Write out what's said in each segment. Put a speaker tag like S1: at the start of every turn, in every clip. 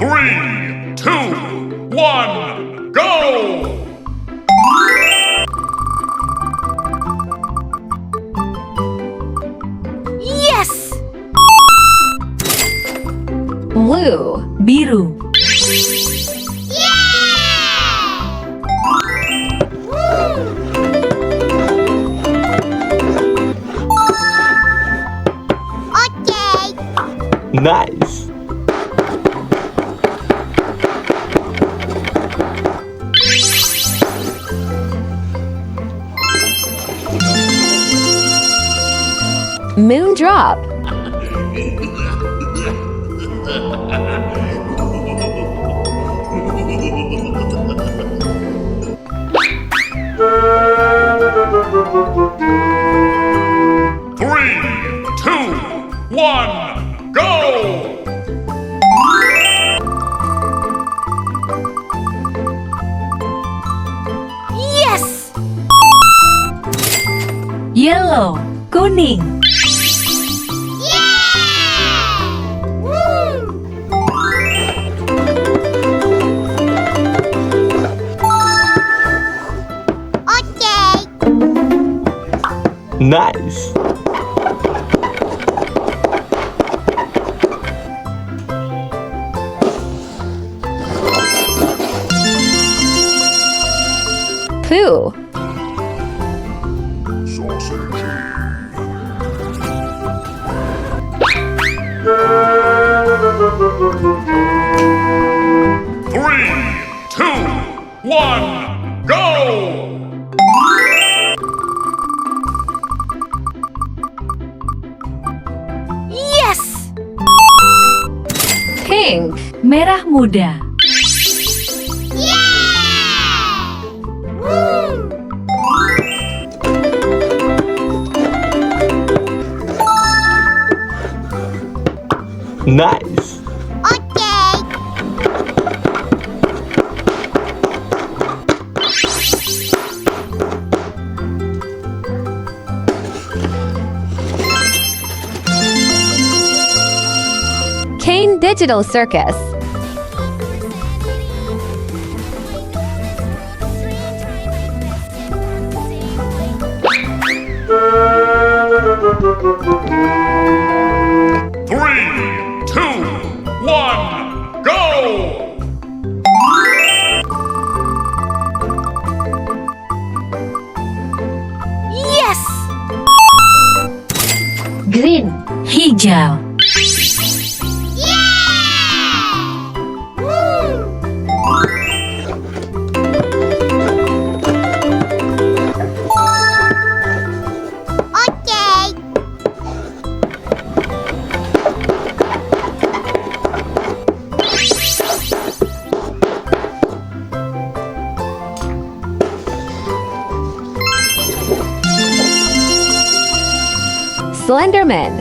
S1: 3, 2, 1, go!
S2: Yes!
S3: Blue, biru.
S4: Nice!
S3: Moon drop.
S1: Three, two, one, go!
S2: Yes!
S3: Yellow, kuning.
S4: Nice!
S3: Poo.
S1: Three, two, one, go!
S2: Yes!
S3: Pink, merah muda.
S4: Nice!
S3: Caine Digital Circus.
S1: Three, two, one, go!
S2: Yes!
S3: Green, hijau. Slenderman.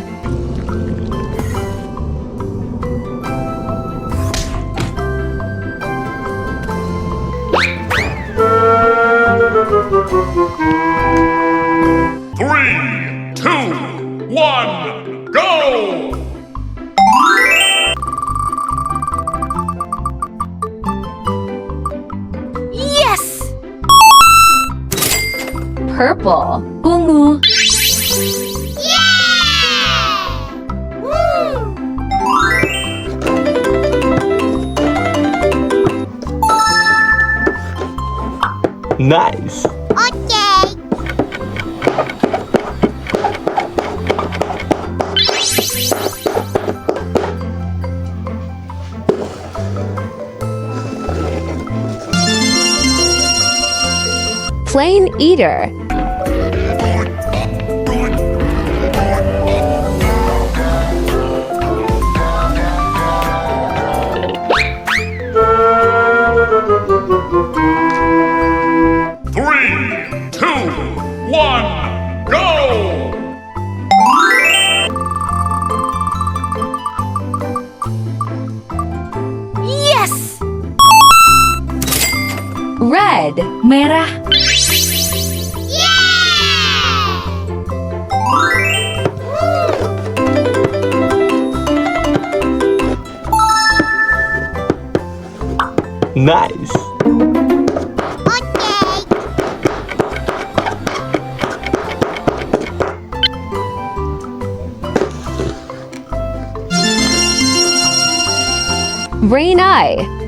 S1: Three, two, one, go!
S2: Yes!
S3: Purple, ungu.
S4: Nice!
S3: Plane eater.
S1: Three, two, one, go!
S2: Yes!
S3: Red, merah.
S4: Nice.
S3: Rain eye.